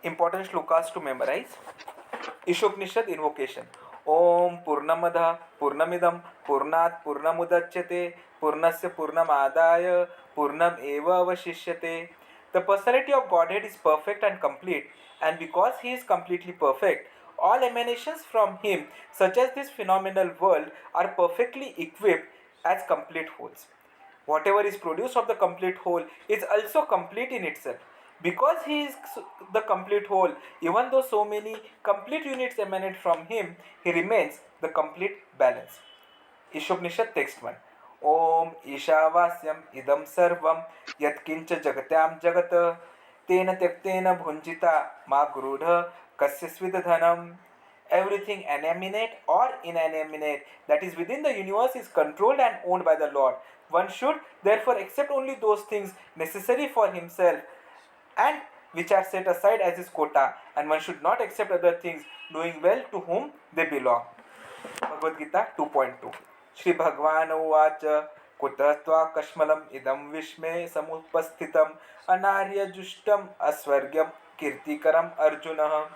Important shlokas to memorize. Ishopnishad invocation. Om Purnamada Purnamidam Purnat Purnamudachyate Purnasya Purnamadaya Purnam Eva Avashishyate. The personality of Godhead is perfect and complete, and because He is completely perfect, all emanations from Him, such as this phenomenal world, are perfectly equipped as complete wholes. Whatever is produced of the complete whole is also complete in itself. Because he is the complete whole, even though so many complete units emanate from him, he remains the complete balance. Ishopnishad text 1. Om Ishavasyam idam sarvam yatkincha jagatyam jagat tena tyaktena bhunjita ma gurudha kasya svidhanam. Everything animate or inanimate that is within the universe is controlled and owned by the Lord. One should therefore accept only those things necessary for himself and which are set aside as his quota, and one should not accept other things, doing well to whom they belong. Bhagavad Gita 2.2. Shri Bhagwan उवाच कुतः त्वाकश्मलम् इदं विश्मे समुपस्थितम् अनार्यजुष्टम् अस्वर्ग्यं कीर्तिकरम् अर्जुनः.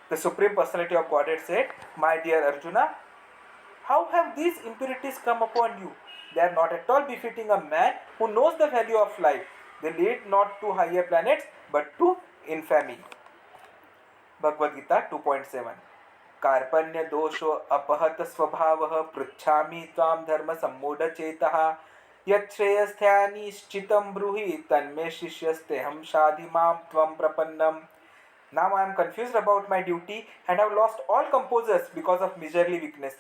The Supreme Personality of Godhead said, My dear Arjuna, how have these impurities come upon you? They are not at all befitting a man who knows the value of life. They lead not to higher planets but to infamy. Bhagavad Gita 2.7. कार्पण्य दोषो अपहत स्वभावः पृच्छामि त्वां धर्म सम्मूढ़ चेतः यच्छ्रेयस्थानिश्चितं ब्रूहि तन्मे शिष्यस्तेहं शाधि मां त्वं प्रपन्नम्. Now I am confused about my duty and have lost all composers because of miserly weakness.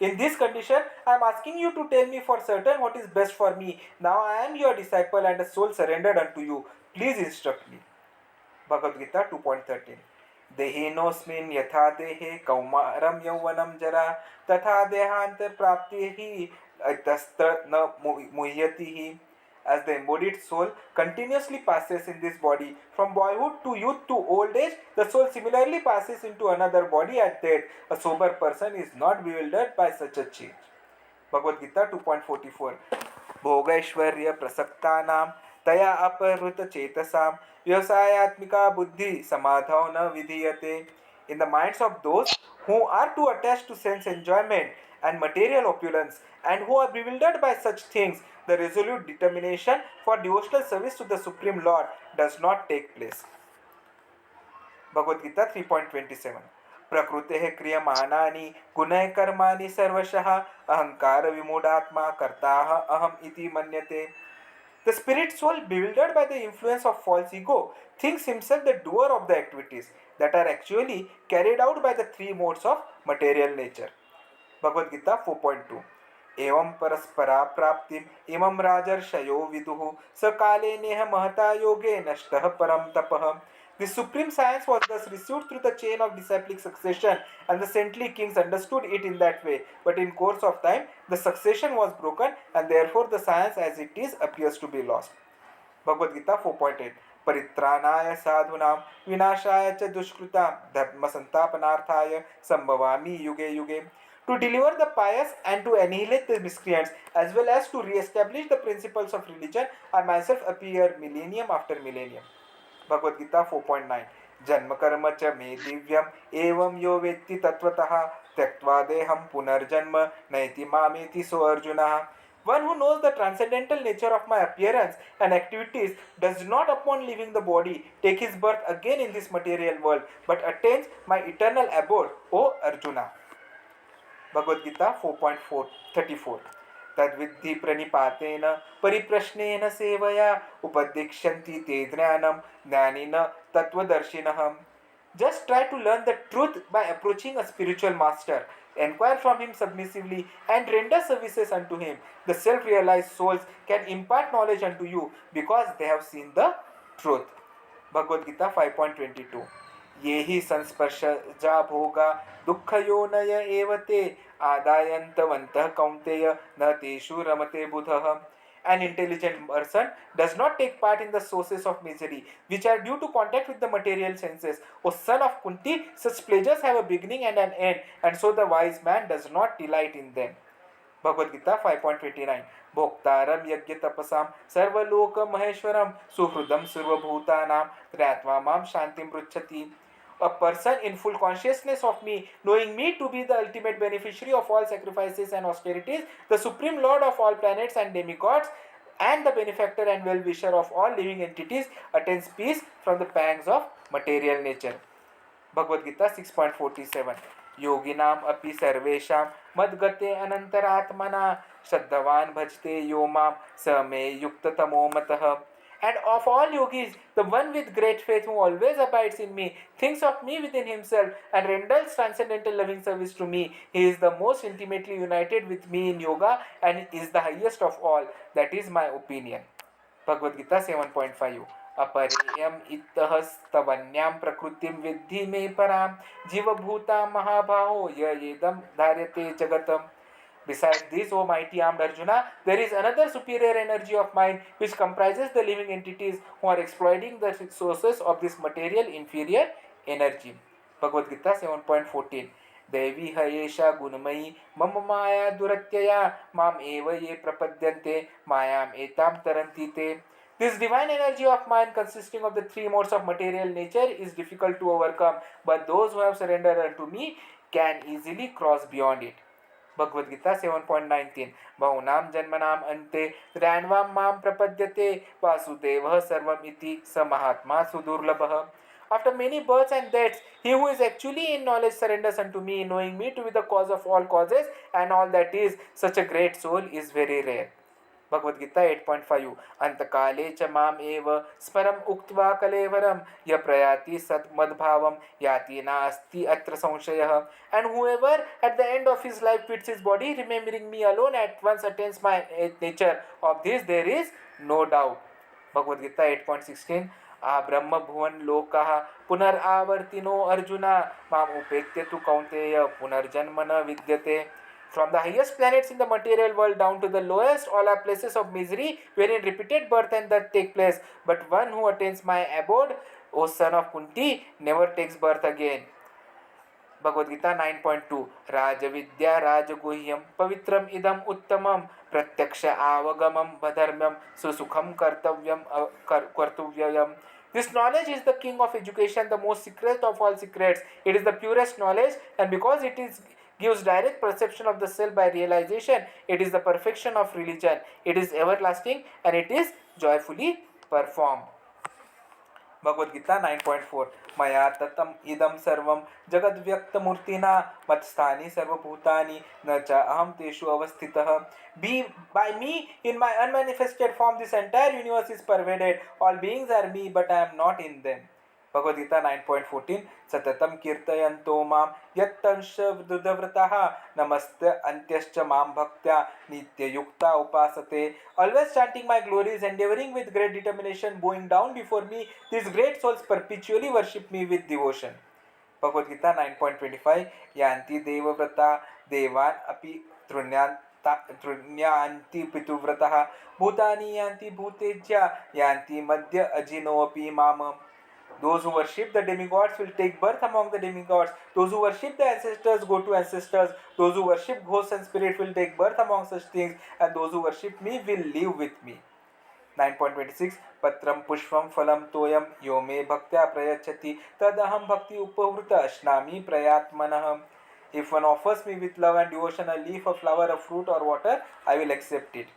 In this condition, I am asking you to tell me for certain what is best for me. Now I am your disciple and a soul surrendered unto you. Please instruct me. Bhagavad Gita 2.13. देहिनोऽस्मिन् यथा देहे कौमारं यौवनं जरा तथा देहान्तरप्राप्तिः इतस्त्र न मुह्यति. As the embodied soul continuously passes in this body from boyhood to youth to old age, the soul similarly passes into another body at death. A sober person is not bewildered by such a change. Bhagavad Gita 2.44. भोगैश्वर्य प्रसक्तानां तया अपहृत चेतसां व्यवसायात्मिका बुद्धि समाधौ न विधीयते. In the minds of those who are too attached to sense enjoyment and material opulence and who are bewildered by such things, the resolute determination for devotional service to the Supreme Lord does not take place. Bhagavad Gita 3.27. प्रकृतेः क्रियमाणानि गुणैः कर्माणि सर्वशः अहंकार विमूढात्मा कर्ताः अहम् इति मन्यते. The spirit soul, bewildered by the influence of false ego, thinks himself the doer of the activities that are actually carried out by the three modes of material nature. Bhagavad Gita 4.2. एवं परस्परा प्राप्तिम इमं राजर्षयो विदुः सकाले नेह महता योगे नष्टः परम तपः. The supreme science was thus received through the chain of disciplic succession, and the saintly kings understood it in that way. But in course of time, the succession was broken, and therefore the science as it is appears to be lost. Bhagavad Gita 4.8. परित्राणाय साधूनां विनाशाय च दुष्कृतां धर्म संतापनार्थाय संभवामि युगे युगे. To deliver the pious and to annihilate the miscreants, as well as to re-establish the principles of religion, I myself appear millennium after millennium. Bhagavad Gita 4.9. जन्म कर्म च मे दिव्यम एवं यो वेत्ति तत्वतः त्यक्त्वा देहं पुनर्जन्म नैति मामेति सो अर्जुनः. One who knows the transcendental nature of my appearance and activities does not, upon leaving the body, take his birth again in this material world, but attains my eternal abode, O Arjuna. Bhagavad Gita 4.34. तद्विद्धि प्रणिपातेन परिप्रश्नेन सेवया उपदिक्ष्यन्ति ते ज्ञानं ज्ञानिनः तत्त्वदर्शिनः. Just try to learn the truth by approaching a spiritual master. Enquire from him submissively and render services unto him. The self-realized souls can impart knowledge unto you because they have seen the truth. Bhagavad Gita 5.22. ये हि संस्पर्शजा भोगा दुःखयोनय एव ते आदायन्तवन्तः कौन्तेय न तेषु रमते बुधः. An intelligent person does not take part in the sources of misery, which are due to contact with the material senses. O son of Kunti, such pleasures have a beginning and an end, and so the wise man does not delight in them. Bhagavad Gita 5.29. भोक्तारं यज्ञतपसां सर्वलोकमहेश्वरं सुहृदं सर्वभूतानां त्रयात्मा मां शान्तिं पृच्छति. A person in full consciousness of me, knowing me to be the ultimate beneficiary of all sacrifices and austerities, the supreme lord of all planets and demigods, and the benefactor and well-wisher of all living entities, attains peace from the pangs of material nature. Bhagavad Gita 6.47. योगिनाम अपि सर्वेषां मद्गते अनंतरात्मना श्रद्धवान भजते यो माम स मे युक्ततमो मतः. And of all yogis, the one with great faith who always abides in me, thinks of me within himself, and renders transcendental loving service to me. He is the most intimately united with me in yoga and is the highest of all. That is my opinion. Bhagavad Gita 7.5. अपरेयम इत्तः स्तवन्यां प्रकृतिं विद्धि मे परां जीवभूता महाभाहो येदं धार्यते जगतम्. Besides this, O mighty armed Arjuna, there is another superior energy of mind which comprises the living entities who are exploiting the sources of this material inferior energy. Bhagavad Gita 7.14. देवी हयेषा गुणमयी मम माया दुरत्यया माम एव ये प्रपद्यन्ते मायाम एताम तरन्ति ते. This divine energy of mind, consisting of the three modes of material nature, is difficult to overcome, but those who have surrendered unto me can easily cross beyond it. Bhagavad Gita 7.19. Bahunam janmanam ante ranvam mam prapadyate vasudevah sarvam iti sa mahatma sudurlabhah. After many births and deaths, he who is actually in knowledge surrenders unto me, knowing me to be the cause of all causes and all that is, such a great soul is very rare. Bhagavad Gita 8.5. Antakale cha mam eva sparam uktva kalevaram ya prayati sat madbhavam yati nasti atra samshayah. And whoever at the end of his life quits his body, remembering me alone, at once attains my nature. Of this there is no doubt. Bhagavad Gita 8.16. ब्रह्म भुवन लोकः पुनरावर्तिनो अर्जुना माम उपेत्य तु कौन्तेय पुनर्जन्म न विद्यते. From the highest planets in the material world down to the lowest, all are places of misery wherein repeated birth and death take place. But one who attains my abode, O son of Kunti, never takes birth again. Bhagavad Gita 9.2. Rajavidya Rajaguhyam Pavitram Idam Uttamam Pratyaksha Avagamam Badharmyam Susukham Kartavyam. This knowledge is the king of education, the most secret of all secrets. It is the purest knowledge, and because it gives direct perception of the self by realization, it is the perfection of religion. It is everlasting and it is joyfully performed. Bhagavad Gita 9.4. Maya tatam idam sarvam jagadvyaktamurtina matsthani sarvabhutani na cha aham teshu avasthitah. By me, in my unmanifested form, this entire universe is pervaded. All beings are me, but I am not in them. Bhagavad Gita 9.14. Satatam kirtayanto mam yattansha vrudavrataha namaste antyascha mam bhaktya nitya yukta upasate. Always chanting my glories, endeavoring with great determination, bowing down before me, these great souls perpetually worship me with devotion. Bhagavad Gita 9.25. Yanti devavrata devan api trunyanti pituvratah bhutani yanti bhutejya yanti madhya ajino api mamam. Those who worship the demigods will take birth among the demigods. Those who worship the ancestors go to ancestors. Those who worship ghosts and spirits will take birth among such things. And those who worship me will live with me. 9.26. Patram pushpam phalam toyam yo me bhaktya prayachati tadaham bhakti upavruta ashnami prayatmanaham. If one offers me with love and devotion a leaf, a flower, a fruit or water, I will accept it.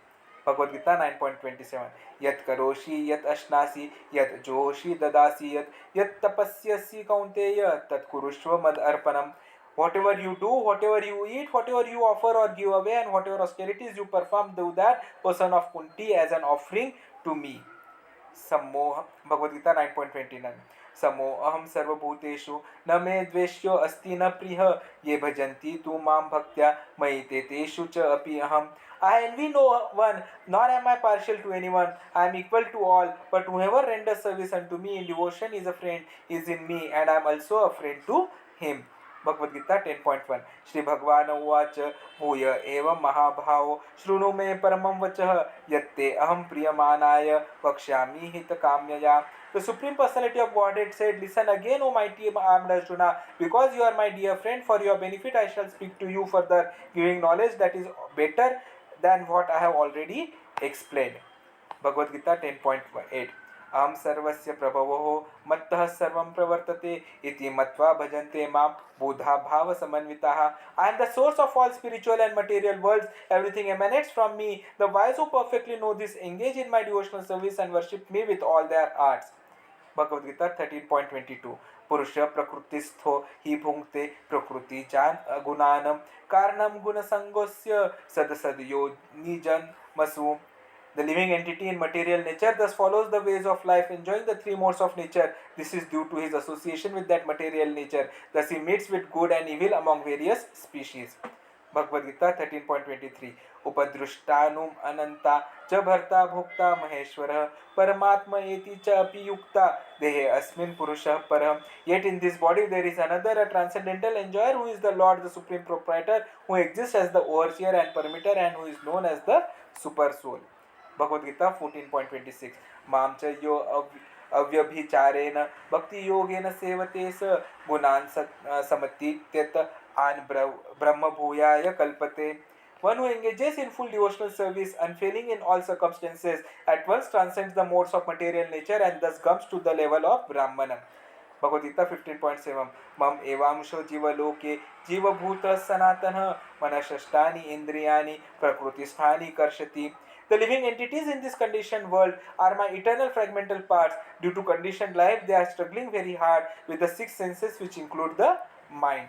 Bhagavad Gita 9.27. Yat karoshi yat ashnasi yat joshi dadasi yat tapasyasi kaunteya tat kurushva mad arpanam. Whatever you do, whatever you eat, whatever you offer or give away, and whatever austerities you perform, do that, O son of Kunti, as an offering to me. Sammoha. Bhagavad Gita 9.29. समोऽहं सर्वभूतेषु न मे द्वेष्यो अस्ति न प्रियः ये भजन्ति तु मां भक्त्या मयि ते तेषु च अपि अहम्. I envy no one, nor am I partial to anyone. I am equal to all, but whoever renders service unto me in devotion is a friend, is in me, and I am also a friend to him. Bhagavad Gita 10.1. Shri Bhagavan uvacha bhuya evam mahabhavo shruno me paramam vachah yatte aham priyamanaya vakshyami hita kamyaya. The Supreme Personality of Godhead said, listen again, O mighty armed Arjuna, because you are my dear friend, for your benefit I shall speak to you further, giving knowledge that is better than what I have already explained. Bhagavad Gita 10.8. अहम सर्वस्य प्रभवो मत्तः सर्वं प्रवर्तते इति मत्वा भजन्ते मां बुधा भाव समन्विताः. I am the source of all spiritual and material worlds. Everything emanates from me. The wise who perfectly know this engage in my devotional service and worship me with all their hearts. Bhagavad Gita 13.22. पुरुष प्रकृतिस्थो हि भुंक्ते प्रकृति जान गुणानम कारणम गुण संगोस्य सदसदयो निजन्मसु. The living entity in material nature thus follows the ways of life, enjoying the three modes of nature. This is due to his association with that material nature. Thus he meets with good and evil among various species. Bhagavad Gita 13.23. उपदृष्टानुम अनंता च भर्ता भोक्ता महेश्वरः परमात्मा एति च अपि युक्ता देहे अस्मिन् पुरुषः परः. Yet in this body there is another, a transcendental enjoyer, who is the Lord, the supreme proprietor, who exists as the overseer and permitter, and who is known as the super soul. Bhagavad Gita 14.26. माम च यो अव्यभिचारेण भक्ति योगेन सेवते स गुणान् समतीत्यत आन ब्रह्म भूयाय कल्पते. One who engages in full devotional service, unfailing in all circumstances, at once transcends the modes of material nature and thus comes to the level of Brahmana. Bhagavad Gita 15.7. Mam evamsho jivaloke jivabhuta sanatana manashashtani indriyani prakrutisthani karshati. The living entities in this conditioned world are my eternal fragmental parts. Due to conditioned life, they are struggling very hard with the six senses, which include the mind.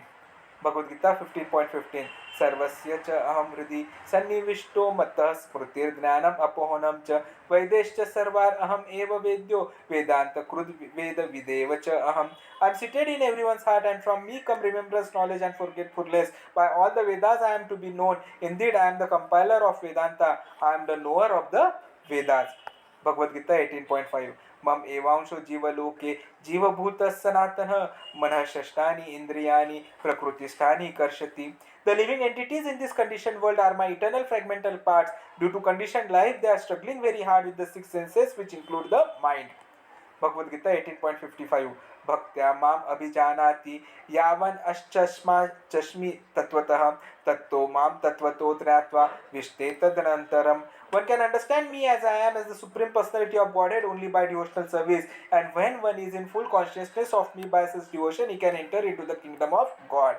Bhagavad Gita 15.15. सर्वस्य च अहम हृदि सन्निविष्टो मत्तः स्मृतिर्ज्ञानम् अपोहनं च वैदेश्च सर्वार अहम एव वेद्यो वेदांत कृद वेद विदेव च अहम. I am seated in everyone's heart, and from me come remembrance, knowledge, and forgetfulness. By all the Vedas I am to be known. Indeed, I am the compiler of Vedanta. I am the knower of the Vedas. Bhagavad Gita 18.5. मम एवांशो जीवलोके जीवभूत सनातन मनः षष्ठानि इंद्रियाणि प्रकृतिष्ठानि कर्षति. The living entities in this conditioned world are my eternal fragmental parts. Due to conditioned life, they are struggling very hard with the six senses, which include the mind. Bhagavad Gita 18.55. भक्त्या माम अभिजानाति यावन अश्चस्मा चश्मि तत्वतः तत्तो माम तत्वतो ज्ञात्वा विष्टे तदनन्तरम. One can understand me as I am, as the Supreme Personality of Godhead, only by devotional service. And when one is in full consciousness of me by such devotion, he can enter into the kingdom of God.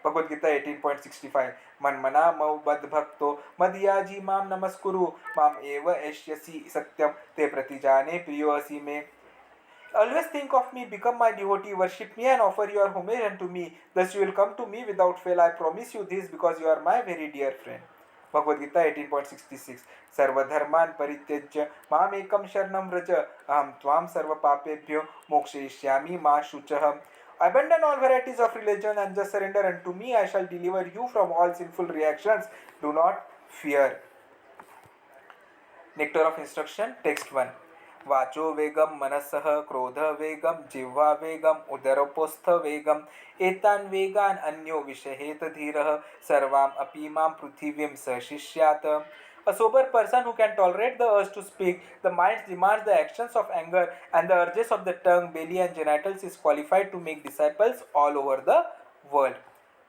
Bhagavad Gita 18.65. Manmana mavbad bhakto madhyaji mam namaskuru mam eva eshyasi satyam te pratijane priyoasi me. Always think of me, become my devotee, worship me and offer your homage unto me. Thus you will come to me without fail. I promise you this because you are my very dear friend. Bhagavad Gita 18.66. सर्वधर्मान् परित्यज्य मामेकं शरणं व्रज अहं त्वां सर्वपापेभ्यो मोक्षयिष्यामि मा शुचः. Abandon all varieties of religion and just surrender unto me. I shall deliver you from all sinful reactions. Do not fear. Nectar of instruction, text 1. वाचो वेगम मनसः क्रोध वेगम जिह्वा वेगम उदरपोस्थ वेगम एतान वेगान अन्यो विषहेत धीरः सर्वाम अपि मां पृथिवीं सशिष्यात्. A sober person who can tolerate the urge to speak, the mind demands the actions of anger, and the urges of the tongue, belly, and genitals is qualified to make disciples all over the world.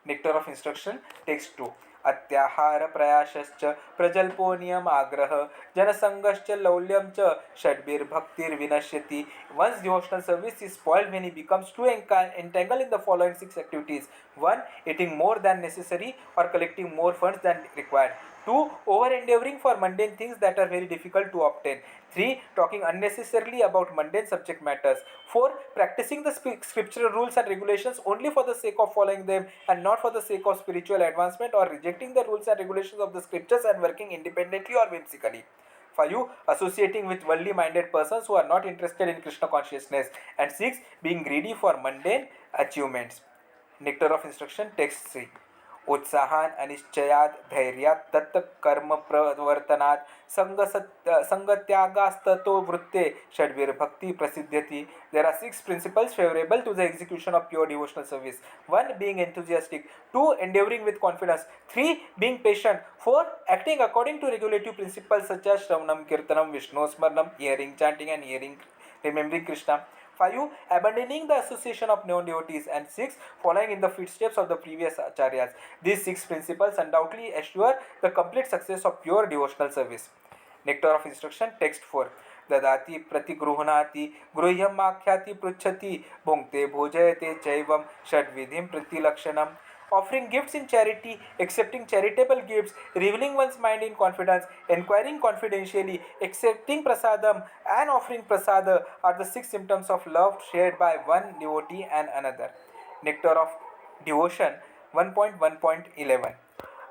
Nectar of instruction, text 2. अत्याहार प्रयासश्च प्रजल्पो नियम आग्रह जनसंगश्च लौल्यम च षड्भिर्भक्तिर्विनश्यति. One's devotional service is spoiled when he becomes too entangled in the following six activities. 1. Eating more than necessary or collecting more funds than required. 2. Over endeavoring for mundane things that are very difficult to obtain. 3. Talking unnecessarily about mundane subject matters. 4. Practicing the scriptural rules and regulations only for the sake of following them and not for the sake of spiritual advancement, or rejecting the rules and regulations of the scriptures and working independently or whimsically. 5. Associating with worldly minded persons who are not interested in Krishna consciousness. And 6. Being greedy for mundane achievements. Nectar of instruction, text 3. उत्साहान अनिश्चयात् धैर्यात् तत् कर्म प्रवर्तनात् संगत्यागास्ततो वृत्ते षड्भिर्भक्ति प्रसिद्ध्यति. There are 6 principles favorable to the execution of pure devotional service. 1. Being enthusiastic. 2. Endeavoring with confidence. 3. Being patient. 4. Acting according to regulative principles such as Shravanam, Kirtanam, Vishnu Smaranam, hearing, chanting and remembering Krishna. 5. Abandoning the association of non-devotees. And 6. Following in the footsteps of the previous acharyas. These 6 principles undoubtedly assure the complete success of pure devotional service. Nectar of instruction, text 4. ददाति प्रतिगृह्णाति गृह्यमाख्याति पृच्छति भुङ्क्ते भोजयते चैवं षड्विधिं प्रतिलक्षणम्. Offering gifts in charity, accepting charitable gifts, revealing one's mind in confidence, inquiring confidentially, accepting prasadam, and offering prasada are the 6 symptoms of love shared by one devotee and another. Nectar of devotion 1.1.11.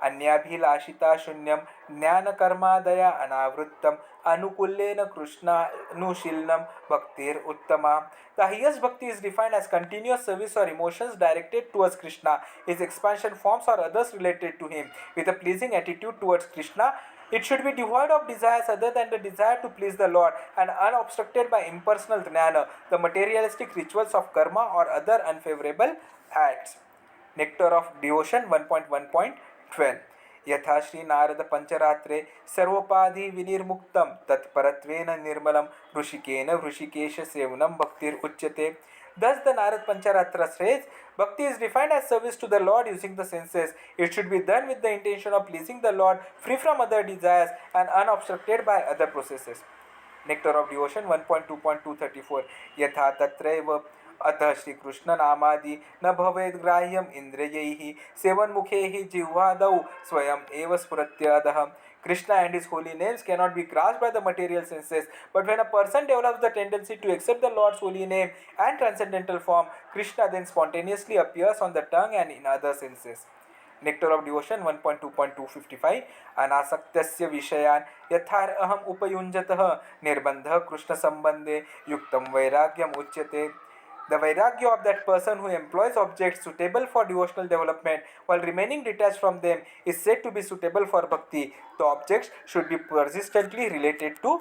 अन्याभिलाषिता शून्यम ज्ञानकर्मादया अनावृत्तम अनुकूल्येन कृष्णानुशीलनम भक्तिर उत्तमा. The highest bhakti is defined as continuous service or emotions directed towards Krishna, his expansion forms or others related to him, with a pleasing attitude towards Krishna. It should be devoid of desires other than the desire to please the Lord and unobstructed by impersonal jnana, the materialistic rituals of karma or other unfavorable acts. Nectar of devotion 1.1.12. यथा श्री नारद पंचरात्रे सर्वोपाधि विनिर्मुक्तम तत्परत्वेन निर्मलम ऋषिकेन ऋषिकेश सेवनम भक्तिर उच्यते. Thus the Narad Pancharatra says, Bhakti is defined as service to the Lord using the senses. It should be done with the intention of pleasing the Lord, free from other desires and unobstructed by other processes. Nectar of devotion 1.2.234. यथा तत्रैव अतः श्री कृष्ण नामादि न भवेद ग्राह्यम इंद्रियैहि सेवन्मुखैहि जिह्वादौ स्वयं एव स्फुरत्यधः. Krishna and his holy names cannot be grasped by the material senses, but when a person develops the tendency to accept the Lord's holy name and transcendental form, Krishna then spontaneously appears on the tongue and in other senses. Nectar of devotion 1.2.255. अनासक्तस्य विषयान् यथार्हम् उपयुञ्जतः निर्बन्धः कृष्ण संबंधे युक्तं वैराग्यम् उच्यते. The vairagya of that person who employs objects suitable for devotional development while remaining detached from them is said to be suitable for bhakti. The objects should be persistently related to